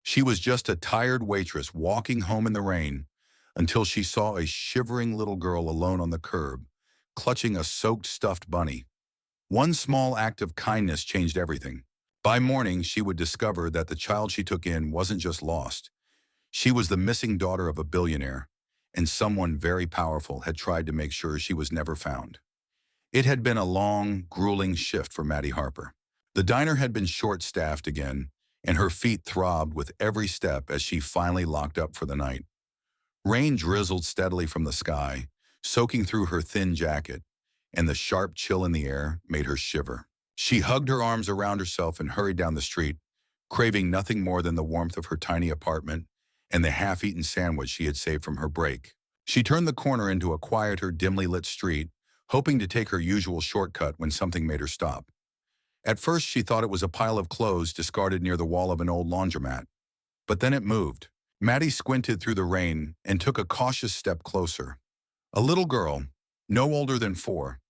She was just a tired waitress walking home in the rain until she saw a shivering little girl alone on the curb, clutching a soaked stuffed bunny. One small act of kindness changed everything. By morning, she would discover that the child she took in wasn't just lost. She was the missing daughter of a billionaire, and someone very powerful had tried to make sure she was never found. It had been a long, grueling shift for Maddie Harper. The diner had been short-staffed again, and her feet throbbed with every step as she finally locked up for the night. Rain drizzled steadily from the sky, soaking through her thin jacket, and the sharp chill in the air made her shiver. She hugged her arms around herself and hurried down the street, craving nothing more than the warmth of her tiny apartment and the half-eaten sandwich she had saved from her break. She turned the corner into a quieter, dimly lit street, hoping to take her usual shortcut when something made her stop. At first, she thought it was a pile of clothes discarded near the wall of an old laundromat. But then it moved. Maddie squinted through the rain and took a cautious step closer. A little girl, no older than 4.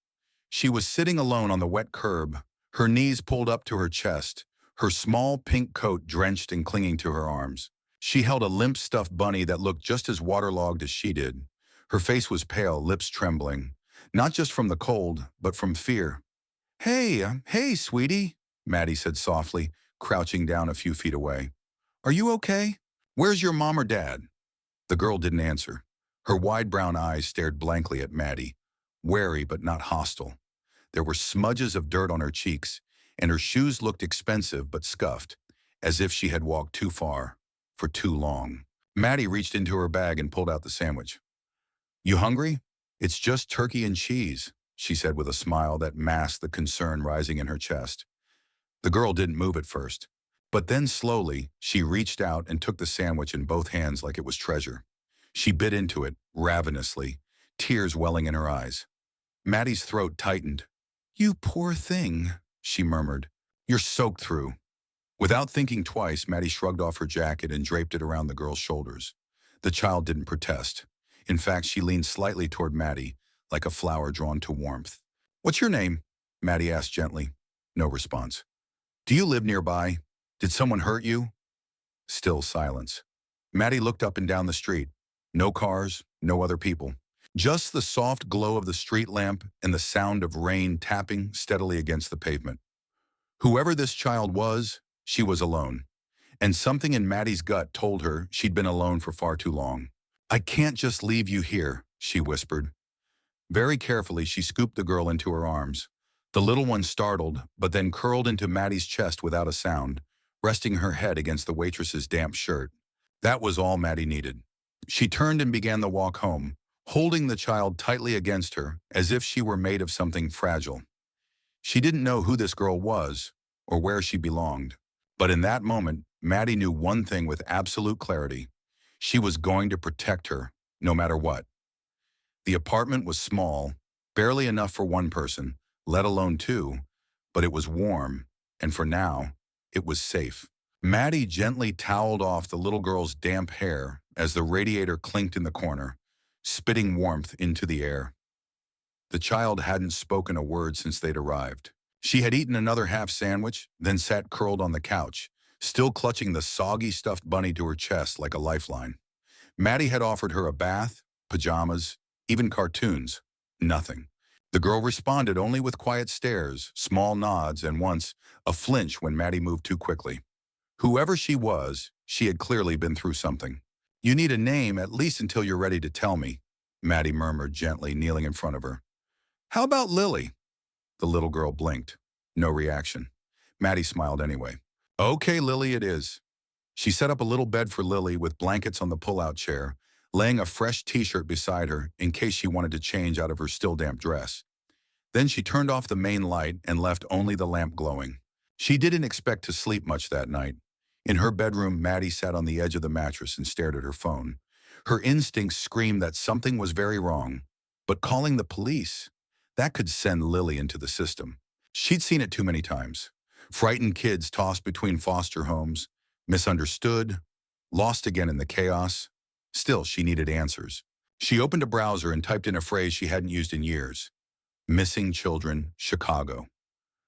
She was sitting alone on the wet curb, her knees pulled up to her chest, her small pink coat drenched and clinging to her arms. She held a limp stuffed bunny that looked just as waterlogged as she did. Her face was pale, lips trembling, not just from the cold, but from fear. Hey, sweetie, Maddie said softly, crouching down a few feet away. Are you okay? Where's your mom or dad? The girl didn't answer. Her wide brown eyes stared blankly at Maddie, wary but not hostile. There were smudges of dirt on her cheeks, and her shoes looked expensive but scuffed, as if she had walked too far, for too long. Maddie reached into her bag and pulled out the sandwich. You hungry? It's just turkey and cheese, she said with a smile that masked the concern rising in her chest. The girl didn't move at first, but then slowly, she reached out and took the sandwich in both hands like it was treasure. She bit into it, ravenously, tears welling in her eyes. Maddie's throat tightened. You poor thing, she murmured. You're soaked through. Without thinking twice, Maddie shrugged off her jacket and draped it around the girl's shoulders. The child didn't protest. In fact, she leaned slightly toward Maddie, like a flower drawn to warmth. What's your name? Maddie asked gently. No response. Do you live nearby? Did someone hurt you? Still silence. Maddie looked up and down the street. No cars, no other people. Just the soft glow of the street lamp and the sound of rain tapping steadily against the pavement. Whoever this child was, she was alone. And something in Maddie's gut told her she'd been alone for far too long. I can't just leave you here, she whispered. Very carefully, she scooped the girl into her arms. The little one startled, but then curled into Maddie's chest without a sound, resting her head against the waitress's damp shirt. That was all Maddie needed. She turned and began the walk home, holding the child tightly against her as if she were made of something fragile. She didn't know who this girl was or where she belonged. But in that moment, Maddie knew one thing with absolute clarity. She was going to protect her, no matter what. The apartment was small, barely enough for one person, let alone 2, but it was warm, and for now, it was safe. Maddie gently toweled off the little girl's damp hair as the radiator clinked in the corner, spitting warmth into the air. The child hadn't spoken a word since they'd arrived. She had eaten another half sandwich, then sat curled on the couch, still clutching the soggy stuffed bunny to her chest like a lifeline. Maddie had offered her a bath, pajamas, even cartoons. Nothing. The girl responded only with quiet stares, small nods, and once, a flinch when Maddie moved too quickly. Whoever she was, she had clearly been through something. You need a name at least until you're ready to tell me, Maddie murmured gently, kneeling in front of her. How about Lily? The little girl blinked. No reaction. Maddie smiled anyway. Okay, Lily it is. She set up a little bed for Lily with blankets on the pull-out chair, laying a fresh t-shirt beside her in case she wanted to change out of her still damp dress. Then she turned off the main light and left only the lamp glowing. She didn't expect to sleep much that night. In her bedroom, Maddie sat on the edge of the mattress and stared at her phone. Her instincts screamed that something was very wrong, but calling the police, that could send Lily into the system. She'd seen it too many times. Frightened kids tossed between foster homes, misunderstood, lost again in the chaos. Still, she needed answers. She opened a browser and typed in a phrase she hadn't used in years. Missing children, Chicago.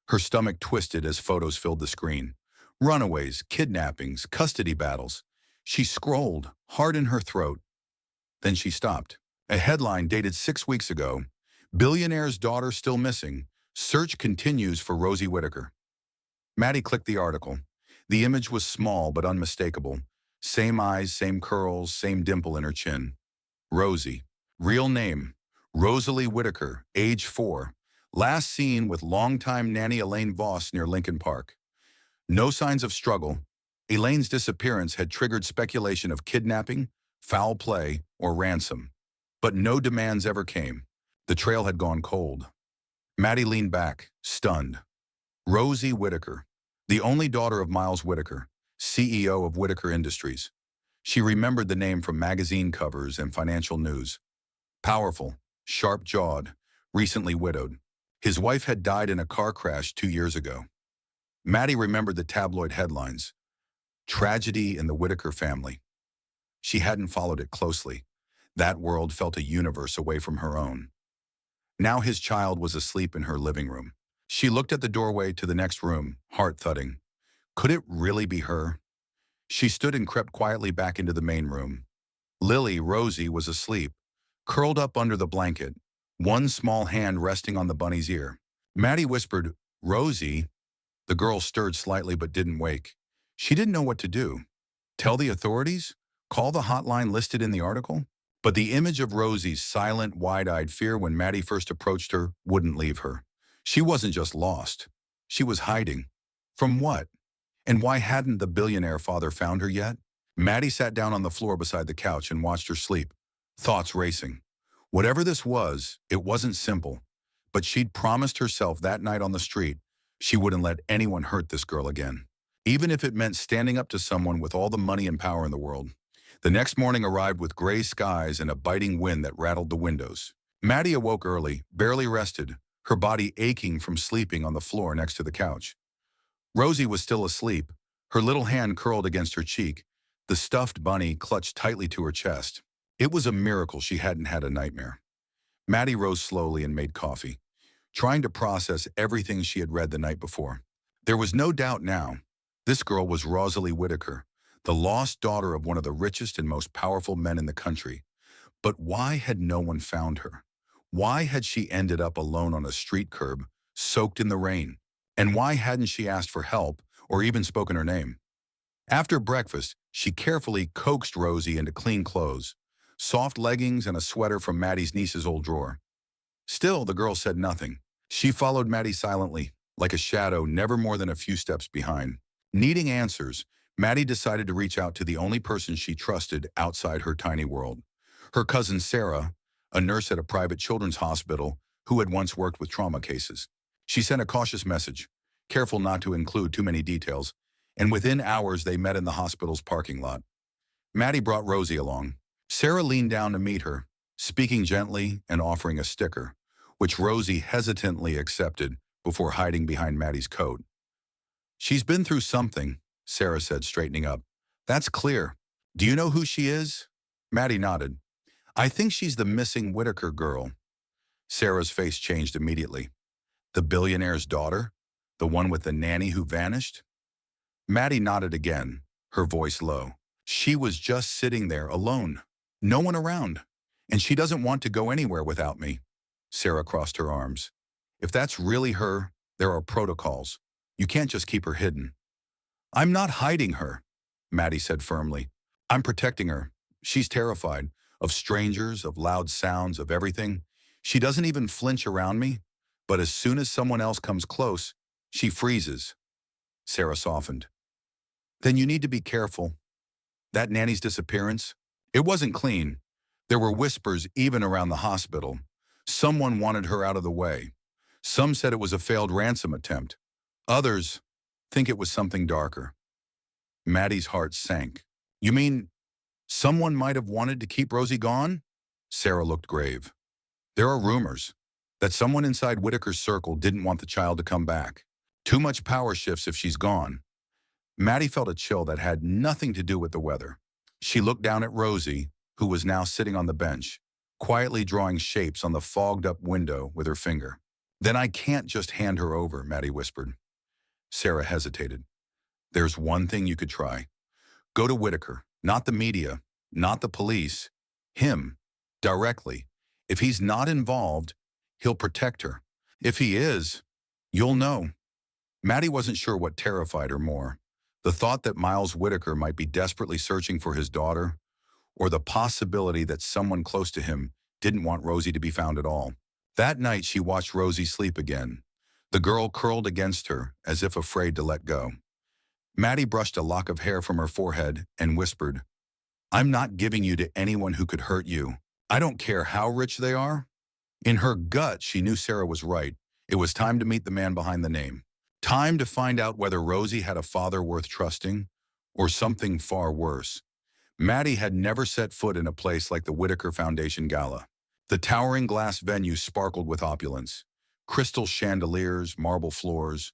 Her stomach twisted as photos filled the screen. Runaways, kidnappings, custody battles. She scrolled, heart in her throat. Then she stopped. A headline dated 6 weeks ago. Billionaire's daughter still missing. Search continues for Rosie Whittaker. Maddie clicked the article. The image was small but unmistakable. Same eyes, same curls, same dimple in her chin. Rosie. Real name, Rosalie Whittaker, age 4. Last seen with longtime nanny Elaine Voss near Lincoln Park. No signs of struggle. Elaine's disappearance had triggered speculation of kidnapping, foul play, or ransom. But no demands ever came. The trail had gone cold. Maddie leaned back, stunned. Rosie Whittaker, the only daughter of Miles Whittaker, CEO of Whittaker Industries. She remembered the name from magazine covers and financial news. Powerful, sharp-jawed, recently widowed. His wife had died in a car crash 2 years ago. Maddie remembered the tabloid headlines. Tragedy in the Whittaker family. She hadn't followed it closely. That world felt a universe away from her own. Now his child was asleep in her living room. She looked at the doorway to the next room, heart thudding. Could it really be her? She stood and crept quietly back into the main room. Lily, Rosie, was asleep, curled up under the blanket, one small hand resting on the bunny's ear. Maddie whispered, "Rosie." The girl stirred slightly but didn't wake. She didn't know what to do. Tell the authorities? Call the hotline listed in the article? But the image of Rosie's silent, wide-eyed fear when Maddie first approached her wouldn't leave her. She wasn't just lost. She was hiding. From what? And why hadn't the billionaire father found her yet? Maddie sat down on the floor beside the couch and watched her sleep, thoughts racing. Whatever this was, it wasn't simple. But she'd promised herself that night on the street she wouldn't let anyone hurt this girl again, even if it meant standing up to someone with all the money and power in the world. The next morning arrived with gray skies and a biting wind that rattled the windows. Maddie awoke early, barely rested, her body aching from sleeping on the floor next to the couch. Rosie was still asleep, her little hand curled against her cheek, the stuffed bunny clutched tightly to her chest. It was a miracle she hadn't had a nightmare. Maddie rose slowly and made coffee, trying to process everything she had read the night before. There was no doubt now. This girl was Rosalie Whittaker, the lost daughter of one of the richest and most powerful men in the country. But why had no one found her? Why had she ended up alone on a street curb, soaked in the rain? And why hadn't she asked for help or even spoken her name? After breakfast, she carefully coaxed Rosie into clean clothes, soft leggings and a sweater from Maddie's niece's old drawer. Still, the girl said nothing. She followed Maddie silently, like a shadow never more than a few steps behind. Needing answers, Maddie decided to reach out to the only person she trusted outside her tiny world. Her cousin Sarah, a nurse at a private children's hospital who had once worked with trauma cases. She sent a cautious message, careful not to include too many details, and within hours they met in the hospital's parking lot. Maddie brought Rosie along. Sarah leaned down to meet her, speaking gently and offering a sticker, which Rosie hesitantly accepted before hiding behind Maddie's coat. "She's been through something," Sarah said, straightening up. "That's clear. Do you know who she is?" Maddie nodded. "I think she's the missing Whittaker girl." Sarah's face changed immediately. "The billionaire's daughter? The one with the nanny who vanished?" Maddie nodded again, her voice low. "She was just sitting there alone. No one around. And she doesn't want to go anywhere without me." Sarah crossed her arms. "If that's really her, there are protocols. You can't just keep her hidden." "I'm not hiding her," Maddie said firmly. "I'm protecting her. She's terrified of strangers, of loud sounds, of everything. She doesn't even flinch around me, but as soon as someone else comes close, she freezes." Sarah softened. "Then you need to be careful. That nanny's disappearance, it wasn't clean. There were whispers even around the hospital. Someone wanted her out of the way. Some said it was a failed ransom attempt. Others think it was something darker." Maddie's heart sank. "You mean someone might have wanted to keep Rosie gone?" Sarah looked grave. "There are rumors that someone inside Whittaker's circle didn't want the child to come back. Too much power shifts if she's gone." Maddie felt a chill that had nothing to do with the weather. She looked down at Rosie, who was now sitting on the bench, quietly drawing shapes on the fogged-up window with her finger. "Then I can't just hand her over," Maddie whispered. Sarah hesitated. There's one thing you could try. Go to Whitaker, not the media, not the police, him, directly. If he's not involved, he'll protect her. If he is, you'll know. Maddie wasn't sure what terrified her more. The thought that Miles Whitaker might be desperately searching for his daughter, or the possibility that someone close to him didn't want Rosie to be found at all. That night, she watched Rosie sleep again. The girl curled against her, as if afraid to let go. Maddie brushed a lock of hair from her forehead and whispered, "I'm not giving you to anyone who could hurt you. I don't care how rich they are." In her gut, she knew Sarah was right. It was time to meet the man behind the name. Time to find out whether Rosie had a father worth trusting, or something far worse. Maddie had never set foot in a place like the Whitaker Foundation Gala. The towering glass venue sparkled with opulence. Crystal chandeliers, marble floors,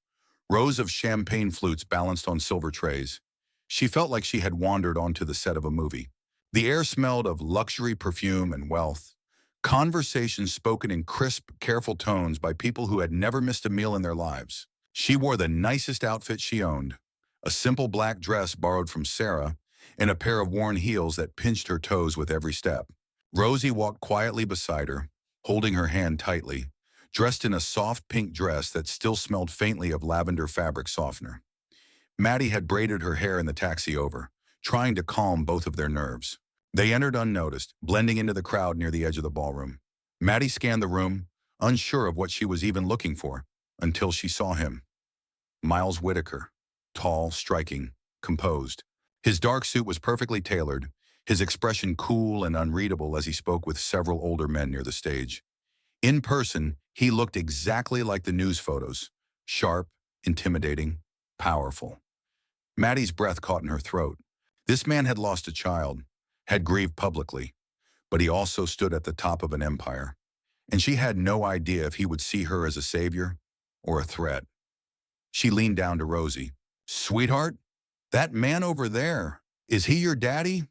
rows of champagne flutes balanced on silver trays. She felt like she had wandered onto the set of a movie. The air smelled of luxury, perfume, and wealth. Conversations spoken in crisp, careful tones by people who had never missed a meal in their lives. She wore the nicest outfit she owned, a simple black dress borrowed from Sarah, and a pair of worn heels that pinched her toes with every step. Rosie walked quietly beside her, holding her hand tightly, dressed in a soft pink dress that still smelled faintly of lavender fabric softener. Maddie had braided her hair in the taxi over, trying to calm both of their nerves. They entered unnoticed, blending into the crowd near the edge of the ballroom. Maddie scanned the room, unsure of what she was even looking for, until she saw him. Miles Whitaker, tall, striking, composed. His dark suit was perfectly tailored, his expression cool and unreadable as he spoke with several older men near the stage. In person, he looked exactly like the news photos, sharp, intimidating, powerful. Maddie's breath caught in her throat. This man had lost a child, had grieved publicly, but he also stood at the top of an empire, and she had no idea if he would see her as a savior or a threat. She leaned down to Rosie. "Sweetheart, that man over there, is he your daddy?"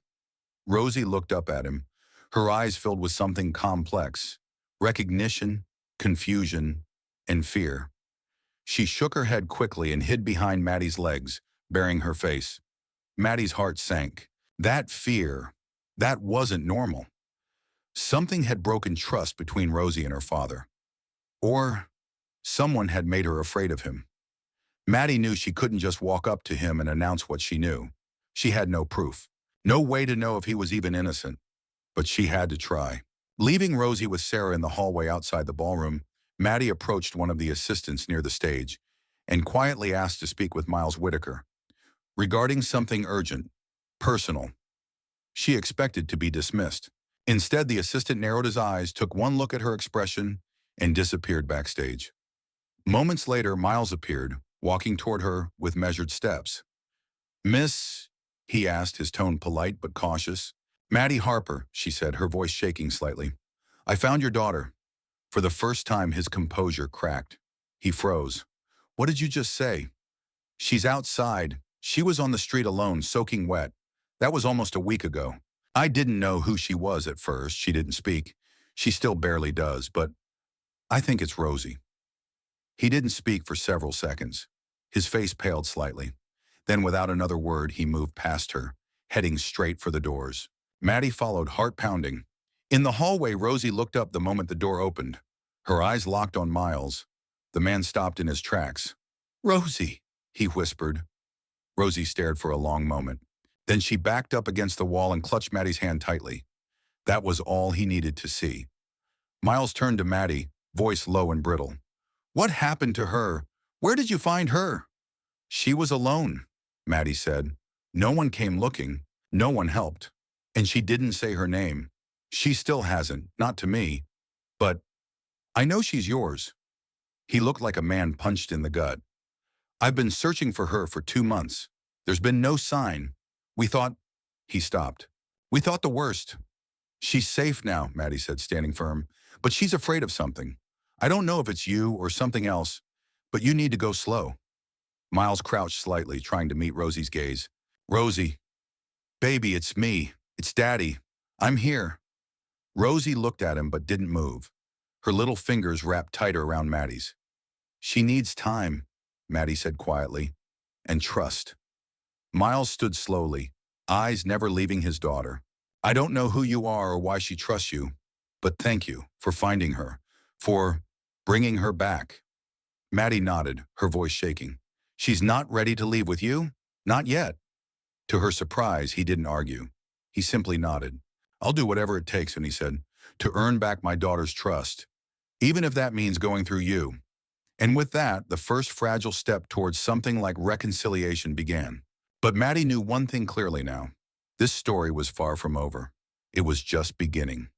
Rosie looked up at him, her eyes filled with something complex, recognition, confusion, and fear. She shook her head quickly and hid behind Maddie's legs, burying her face. Maddie's heart sank. That fear, that wasn't normal. Something had broken trust between Rosie and her father. Or someone had made her afraid of him. Maddie knew she couldn't just walk up to him and announce what she knew. She had no proof, no way to know if he was even innocent, but she had to try. Leaving Rosie with Sarah in the hallway outside the ballroom, Maddie approached one of the assistants near the stage and quietly asked to speak with Miles Whitaker regarding something urgent, personal. She expected to be dismissed. Instead, the assistant narrowed his eyes, took one look at her expression, and disappeared backstage. Moments later, Miles appeared, walking toward her with measured steps. "Miss," he asked, his tone polite but cautious. "Maddie Harper," she said, her voice shaking slightly. "I found your daughter." For the first time, his composure cracked. He froze. "What did you just say?" "She's outside. She was on the street alone, soaking wet. That was almost a week ago. I didn't know who she was at first. She didn't speak. She still barely does, but I think it's Rosie." He didn't speak for several seconds. His face paled slightly. Then, without another word, he moved past her, heading straight for the doors. Maddie followed, heart pounding. In the hallway, Rosie looked up the moment the door opened. Her eyes locked on Miles. The man stopped in his tracks. "Rosie," he whispered. Rosie stared for a long moment. Then she backed up against the wall and clutched Maddie's hand tightly. That was all he needed to see. Miles turned to Maddie, voice low and brittle. "What happened to her? Where did you find her?" "She was alone," Maddie said. "No one came looking. No one helped. And she didn't say her name. She still hasn't, not to me. But I know she's yours." He looked like a man punched in the gut. "I've been searching for her for 2 months. There's been no sign. We thought—" He stopped. "We thought the worst." "She's safe now," Maddie said, standing firm. "But she's afraid of something. I don't know if it's you or something else, but you need to go slow." Miles crouched slightly, trying to meet Rosie's gaze. "Rosie, baby, it's me. It's Daddy. I'm here." Rosie looked at him but didn't move. Her little fingers wrapped tighter around Maddie's. "She needs time," Maddie said quietly, "and trust." Miles stood slowly, eyes never leaving his daughter. I don't know who you are or why she trusts you, but thank you for finding her, for bringing her back. Maddie nodded, her voice shaking. She's not ready to leave with you? Not yet. To her surprise, he didn't argue. He simply nodded. I'll do whatever it takes, and he said, to earn back my daughter's trust, even if that means going through you. And with that, the first fragile step towards something like reconciliation began. But Maddie knew one thing clearly now. This story was far from over. It was just beginning.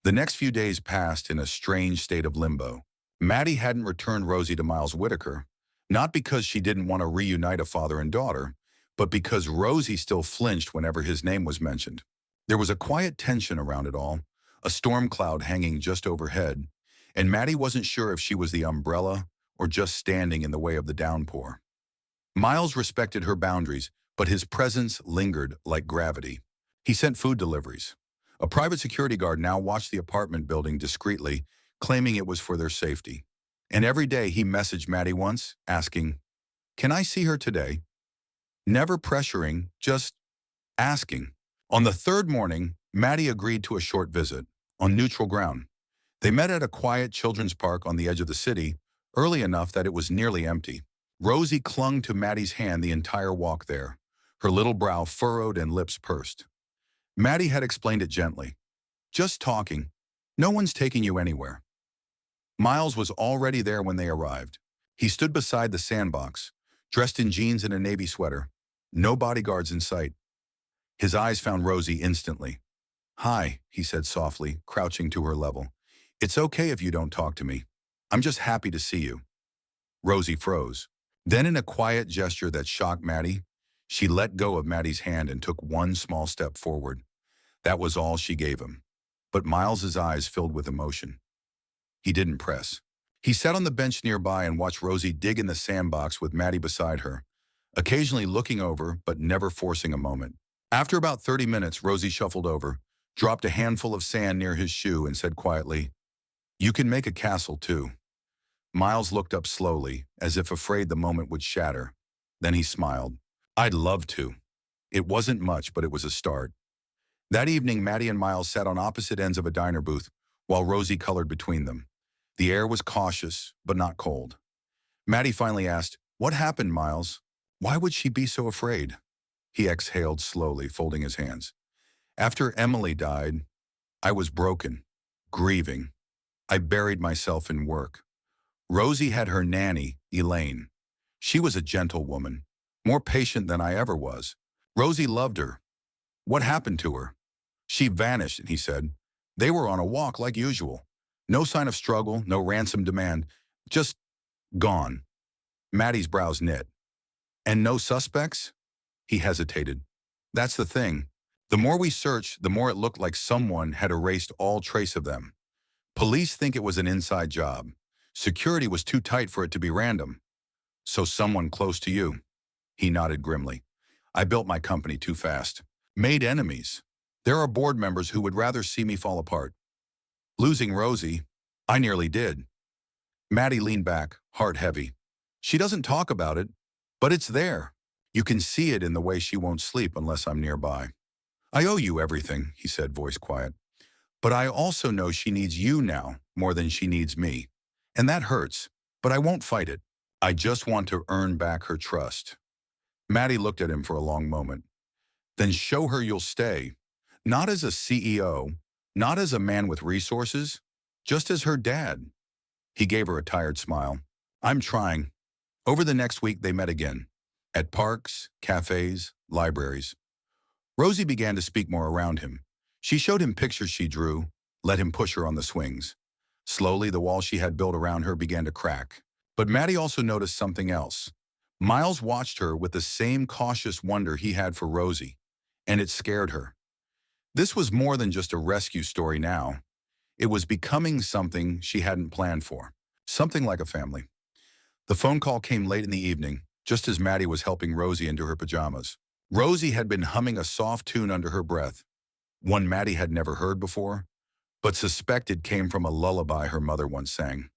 The next few days passed in a strange state of limbo. Maddie hadn't returned Rosie to Miles Whitaker, not because she didn't want to reunite a father and daughter, but because Rosie still flinched whenever his name was mentioned. There was a quiet tension around it all, a storm cloud hanging just overhead, and Maddie wasn't sure if she was the umbrella or just standing in the way of the downpour. Miles respected her boundaries, but his presence lingered like gravity. He sent food deliveries. A private security guard now watched the apartment building discreetly, claiming it was for their safety. And every day he messaged Maddie once, asking, "Can I see her today?" Never pressuring, just asking. On the third morning, Maddie agreed to a short visit, on neutral ground. They met at a quiet children's park on the edge of the city, early enough that it was nearly empty. Rosie clung to Maddie's hand the entire walk there, her little brow furrowed and lips pursed. Maddie had explained it gently. Just talking. No one's taking you anywhere. Miles was already there when they arrived. He stood beside the sandbox, dressed in jeans and a navy sweater. No bodyguards in sight. His eyes found Rosie instantly. Hi, he said softly, crouching to her level. It's okay if you don't talk to me. I'm just happy to see you. Rosie froze. Then in a quiet gesture that shocked Maddie, she let go of Maddie's hand and took one small step forward. That was all she gave him. But Miles's eyes filled with emotion. He didn't press. He sat on the bench nearby and watched Rosie dig in the sandbox with Maddie beside her, occasionally looking over but never forcing a moment. After about 30 minutes, Rosie shuffled over, dropped a handful of sand near his shoe and said quietly, "You can make a castle too." Miles looked up slowly, as if afraid the moment would shatter. Then he smiled. I'd love to. It wasn't much, but it was a start. That evening, Maddie and Miles sat on opposite ends of a diner booth, while Rosie colored between them. The air was cautious, but not cold. Maddie finally asked, "What happened, Miles? Why would she be so afraid?" He exhaled slowly, folding his hands. After Emily died, I was broken, grieving. I buried myself in work. Rosie had her nanny, Elaine. She was a gentle woman, more patient than I ever was. Rosie loved her. What happened to her? She vanished, he said. They were on a walk like usual. No sign of struggle, no ransom demand. Just gone. Maddie's brows knit. And no suspects? He hesitated. That's the thing. The more we searched, the more it looked like someone had erased all trace of them. Police think it was an inside job. Security was too tight for it to be random. So someone close to you. He nodded grimly. I built my company too fast. Made enemies. There are board members who would rather see me fall apart. Losing Rosie, I nearly did. Maddie leaned back, heart heavy. She doesn't talk about it, but it's there. You can see it in the way she won't sleep unless I'm nearby. I owe you everything, he said, voice quiet. But I also know she needs you now more than she needs me. And that hurts, but I won't fight it. I just want to earn back her trust. Maddie looked at him for a long moment. Then show her you'll stay. Not as a CEO, not as a man with resources, just as her dad. He gave her a tired smile. I'm trying. Over the next week, they met again. At parks, cafes, libraries. Rosie began to speak more around him. She showed him pictures she drew, let him push her on the swings. Slowly, the wall she had built around her began to crack. But Maddie also noticed something else. Miles watched her with the same cautious wonder he had for Rosie, and it scared her. This was more than just a rescue story now. It was becoming something she hadn't planned for, something like a family. The phone call came late in the evening, just as Maddie was helping Rosie into her pajamas. Rosie had been humming a soft tune under her breath, one Maddie had never heard before, but suspected came from a lullaby her mother once sang.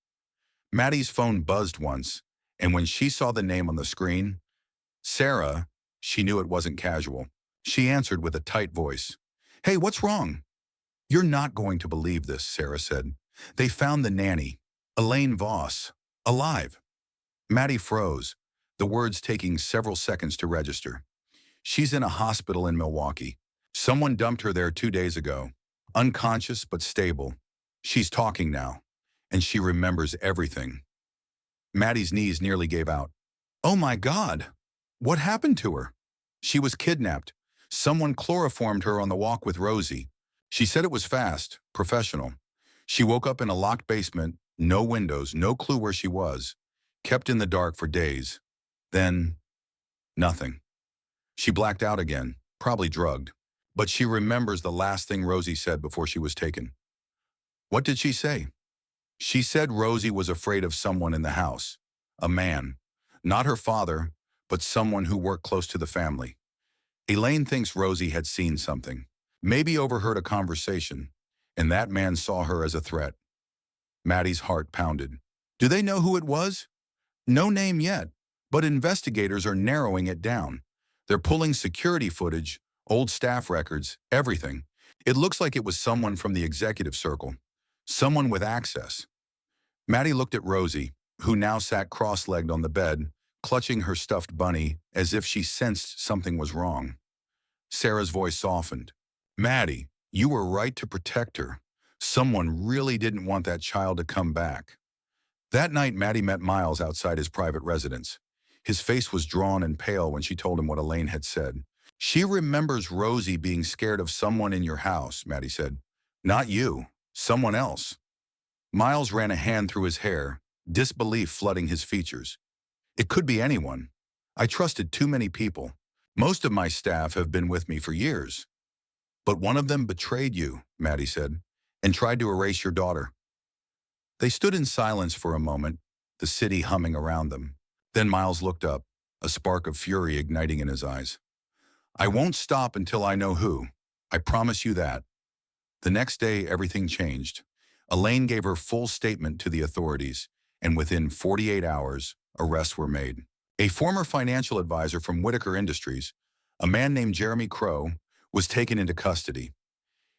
Maddie's phone buzzed once, and when she saw the name on the screen, Sarah, She knew it wasn't casual. She answered with a tight voice. "Hey, what's wrong?" "You're not going to believe this," Sarah said. "They found the nanny, Elaine Voss, alive." Maddie froze, the words taking several seconds to register. "She's in a hospital in Milwaukee. Someone dumped her there 2 days ago. Unconscious but stable. She's talking now, and she remembers everything." Maddie's knees nearly gave out. "Oh my God! What happened to her?" "She was kidnapped. Someone chloroformed her on the walk with Rosie. She said it was fast, professional. She woke up in a locked basement, no windows, no clue where she was. Kept in the dark for days. Then, nothing. She blacked out again, probably drugged. But she remembers the last thing Rosie said before she was taken." "What did she say?" "She said Rosie was afraid of someone in the house. A man. Not her father, but someone who worked close to the family. Elaine thinks Rosie had seen something. Maybe overheard a conversation, and that man saw her as a threat." Maddie's heart pounded. "Do they know who it was?" "No name yet, but investigators are narrowing it down. They're pulling security footage, old staff records, everything. It looks like it was someone from the executive circle. Someone with access." Maddie looked at Rosie, who now sat cross-legged on the bed, clutching her stuffed bunny as if she sensed something was wrong. Sarah's voice softened. "Maddie, you were right to protect her. Someone really didn't want that child to come back." That night, Maddie met Miles outside his private residence. His face was drawn and pale when she told him what Elaine had said. "She remembers Rosie being scared of someone in your house," Maddie said. "Not you, someone else." Miles ran a hand through his hair, disbelief flooding his features. "It could be anyone. I trusted too many people. Most of my staff have been with me for years." "But one of them betrayed you," Maddie said, "and tried to erase your daughter." They stood in silence for a moment, the city humming around them. Then Miles looked up, a spark of fury igniting in his eyes. "I won't stop until I know who. I promise you that." The next day, everything changed. Elaine gave her full statement to the authorities, and within 48 hours, arrests were made. A former financial advisor from Whitaker Industries, a man named Jeremy Crow, was taken into custody.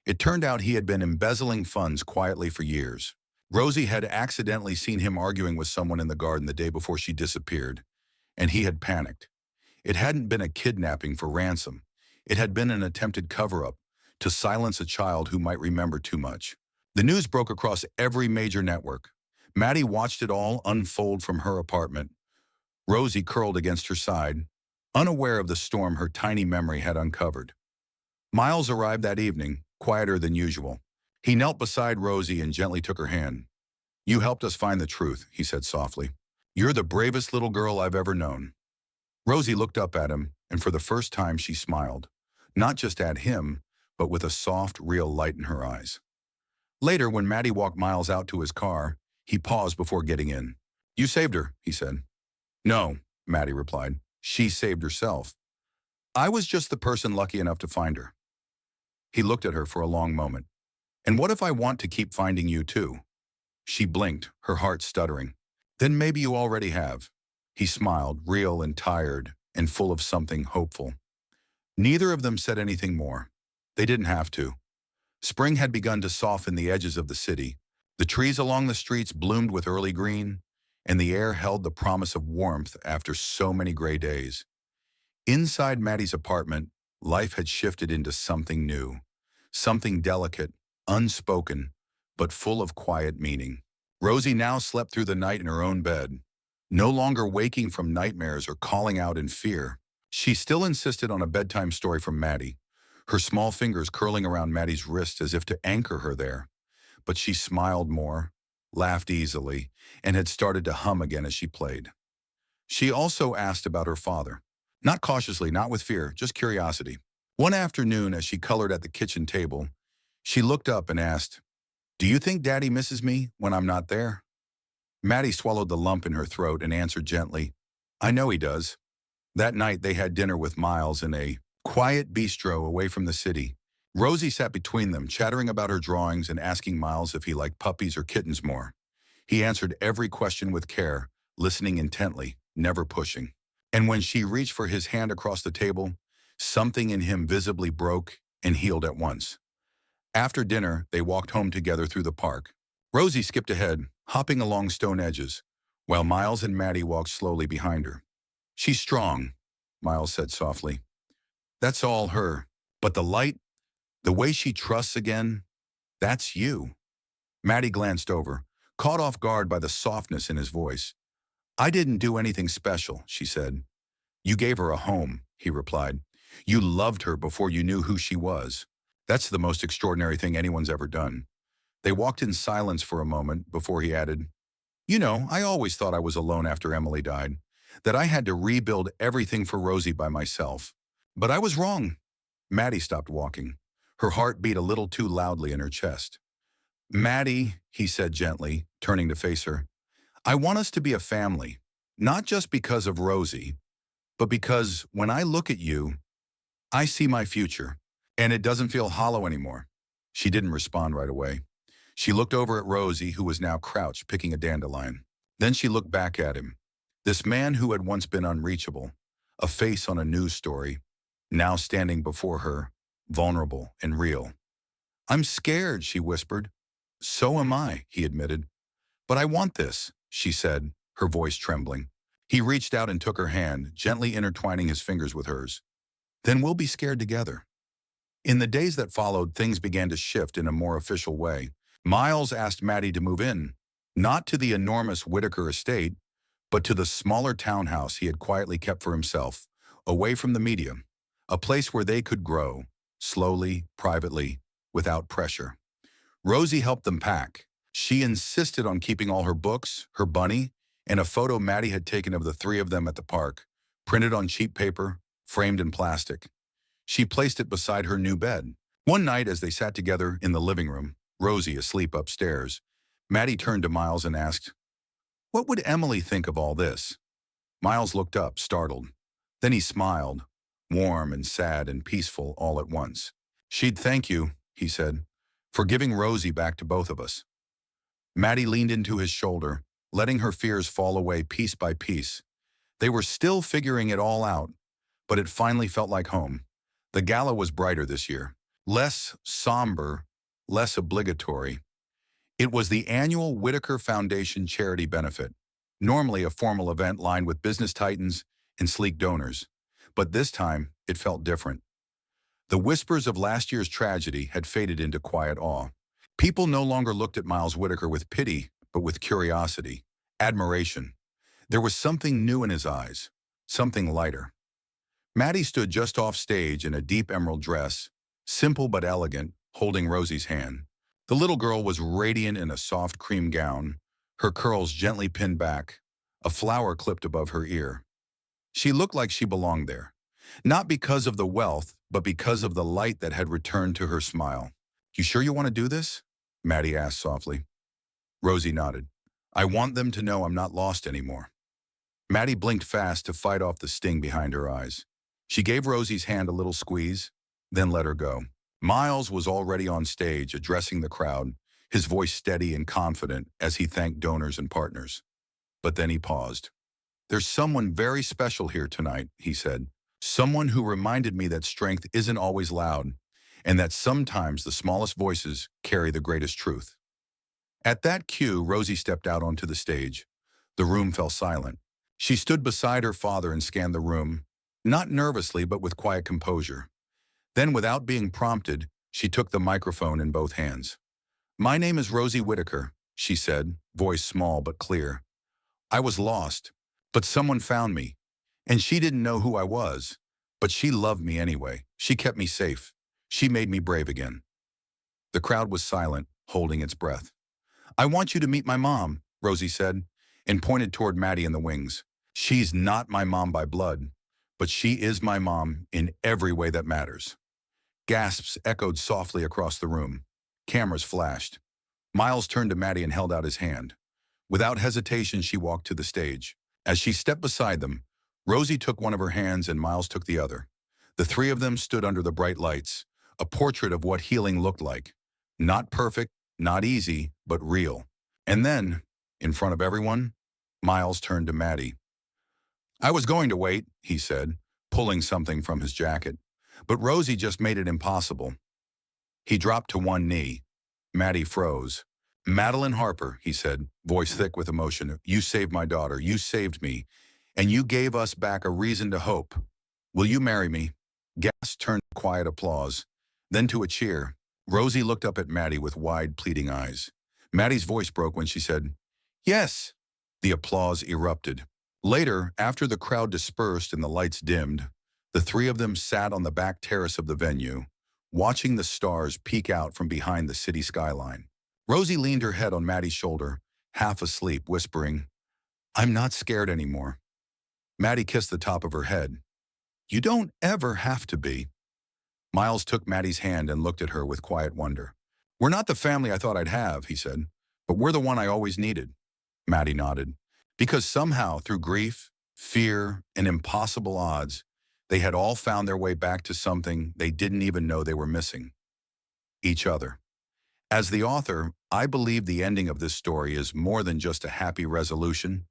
It turned out he had been embezzling funds quietly for years. Rosie had accidentally seen him arguing with someone in the garden the day before she disappeared, and he had panicked. It hadn't been a kidnapping for ransom. It had been an attempted cover-up to silence a child who might remember too much. The news broke across every major network. Maddie watched it all unfold from her apartment, Rosie curled against her side, unaware of the storm her tiny memory had uncovered. Miles arrived that evening, quieter than usual. He knelt beside Rosie and gently took her hand. "You helped us find the truth," he said softly. "You're the bravest little girl I've ever known." Rosie looked up at him, and for the first time she smiled. Not just at him, but with a soft, real light in her eyes. Later, when Maddie walked Miles out to his car, he paused before getting in. "You saved her," he said. "No," Maddie replied. "She saved herself. I was just the person lucky enough to find her." He looked at her for a long moment. "And what if I want to keep finding you too?" She blinked, her heart stuttering. "Then maybe you already have." He smiled, real and tired, and full of something hopeful. Neither of them said anything more. They didn't have to. Spring had begun to soften the edges of the city. The trees along the streets bloomed with early green, and the air held the promise of warmth after so many gray days. Inside Maddie's apartment, life had shifted into something new, something delicate, unspoken, but full of quiet meaning. Rosie now slept through the night in her own bed, no longer waking from nightmares or calling out in fear. She still insisted on a bedtime story from Maddie, her small fingers curling around Maddie's wrist as if to anchor her there. But she smiled more, laughed easily, and had started to hum again as she played. She also asked about her father. Not cautiously, not with fear, just curiosity. One afternoon, as she colored at the kitchen table, she looked up and asked, "Do you think Daddy misses me when I'm not there?" Maddie swallowed the lump in her throat and answered gently, "I know he does." That night, they had dinner with Miles in a quiet bistro away from the city. Rosie sat between them, chattering about her drawings and asking Miles if he liked puppies or kittens more. He answered every question with care, listening intently, never pushing. And when she reached for his hand across the table, something in him visibly broke and healed at once. After dinner, they walked home together through the park. Rosie skipped ahead, hopping along stone edges, while Miles and Maddie walked slowly behind her. "She's strong," Miles said softly. "That's all her. But the light, the way she trusts again, that's you." Maddie glanced over, caught off guard by the softness in his voice. "I didn't do anything special," she said. "You gave her a home," he replied. "You loved her before you knew who she was. That's the most extraordinary thing anyone's ever done." They walked in silence for a moment before he added, "You know, I always thought I was alone after Emily died, that I had to rebuild everything for Rosie by myself. But I was wrong." Maddie stopped walking. Her heart beat a little too loudly in her chest. "Maddie," he said gently, turning to face her, "I want us to be a family, not just because of Rosie, but because when I look at you, I see my future, and it doesn't feel hollow anymore." She didn't respond right away. She looked over at Rosie, who was now crouched picking a dandelion. Then she looked back at him. This man who had once been unreachable, a face on a news story, now standing before her, vulnerable and real. "I'm scared," she whispered. "So am I," he admitted. "But I want this," she said, her voice trembling. He reached out and took her hand, gently intertwining his fingers with hers. "Then we'll be scared together." In the days that followed, things began to shift in a more official way. Miles asked Maddie to move in, not to the enormous Whitaker estate, but to the smaller townhouse he had quietly kept for himself, away from the media, a place where they could grow, slowly, privately, without pressure. Rosie helped them pack. She insisted on keeping all her books, her bunny, and a photo Maddie had taken of the three of them at the park, printed on cheap paper, framed in plastic. She placed it beside her new bed. One night, as they sat together in the living room, Rosie asleep upstairs, Maddie turned to Miles and asked, "What would Emily think of all this?" Miles looked up, startled. Then he smiled, warm and sad and peaceful all at once. "She'd thank you," he said, "for giving Rosie back to both of us." Maddie leaned into his shoulder, letting her fears fall away piece by piece. They were still figuring it all out, but it finally felt like home. The gala was brighter this year, less somber, less obligatory. It was the annual Whitaker Foundation charity benefit, normally a formal event lined with business titans and sleek donors. But this time, it felt different. The whispers of last year's tragedy had faded into quiet awe. People no longer looked at Miles Whitaker with pity, but with curiosity, admiration. There was something new in his eyes, something lighter. Maddie stood just off stage in a deep emerald dress, simple but elegant, holding Rosie's hand. The little girl was radiant in a soft cream gown, her curls gently pinned back, a flower clipped above her ear. She looked like she belonged there, not because of the wealth, but because of the light that had returned to her smile. "You sure you want to do this?" Maddie asked softly. Rosie nodded. "I want them to know I'm not lost anymore." Maddie blinked fast to fight off the sting behind her eyes. She gave Rosie's hand a little squeeze, then let her go. Miles was already on stage, addressing the crowd, his voice steady and confident as he thanked donors and partners. But then he paused. "There's someone very special here tonight," he said. "Someone who reminded me that strength isn't always loud, and that sometimes the smallest voices carry the greatest truth." At that cue, Rosie stepped out onto the stage. The room fell silent. She stood beside her father and scanned the room, not nervously but with quiet composure. Then, without being prompted, she took the microphone in both hands. "My name is Rosie Whitaker," she said, voice small but clear. "I was lost, but someone found me, and she didn't know who I was, but she loved me anyway. She kept me safe. She made me brave again." The crowd was silent, holding its breath. "I want you to meet my mom," Rosie said, and pointed toward Maddie in the wings. "She's not my mom by blood, but she is my mom in every way that matters." Gasps echoed softly across the room. Cameras flashed. Miles turned to Maddie and held out his hand. Without hesitation, she walked to the stage. As she stepped beside them, Rosie took one of her hands and Miles took the other. The three of them stood under the bright lights, a portrait of what healing looked like. Not perfect, not easy, but real. And then, in front of everyone, Miles turned to Maddie. I was going to wait, he said, pulling something from his jacket. But Rosie just made it impossible. He dropped to one knee. Maddie froze. Madeline Harper, he said, voice thick with emotion, you saved my daughter, you saved me, and you gave us back a reason to hope. Will you marry me? Gasps turned to quiet applause, then to a cheer. Rosie looked up at Maddie with wide, pleading eyes. Maddie's voice broke when she said, yes. The applause erupted. Later, after the crowd dispersed and the lights dimmed, the three of them sat on the back terrace of the venue, watching the stars peek out from behind the city skyline. Rosie leaned her head on Maddie's shoulder, half asleep, whispering, I'm not scared anymore. Maddie kissed the top of her head. You don't ever have to be. Miles took Maddie's hand and looked at her with quiet wonder. We're not the family I thought I'd have, he said, but we're the one I always needed. Maddie nodded. Because somehow, through grief, fear, and impossible odds, they had all found their way back to something they didn't even know they were missing. Each other. As the author, I believe the ending of this story is more than just a happy resolution.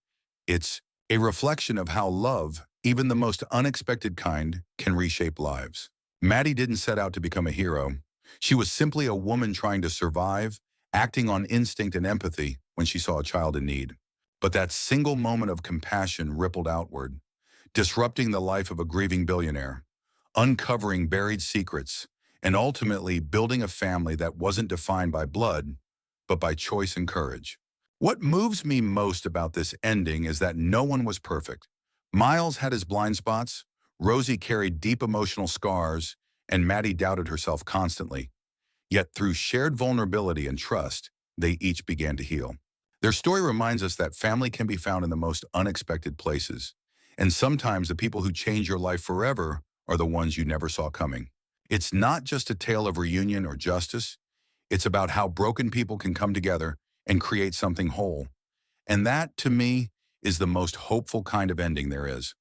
It's a reflection of how love, even the most unexpected kind, can reshape lives. Maddie didn't set out to become a hero. She was simply a woman trying to survive, acting on instinct and empathy when she saw a child in need. But that single moment of compassion rippled outward, disrupting the life of a grieving billionaire, uncovering buried secrets, and ultimately building a family that wasn't defined by blood, but by choice and courage. What moves me most about this ending is that no one was perfect. Miles had his blind spots, Rosie carried deep emotional scars, and Maddie doubted herself constantly. Yet through shared vulnerability and trust, they each began to heal. Their story reminds us that family can be found in the most unexpected places. And sometimes the people who change your life forever are the ones you never saw coming. It's not just a tale of reunion or justice. It's about how broken people can come together and create something whole. And that, to me, is the most hopeful kind of ending there is.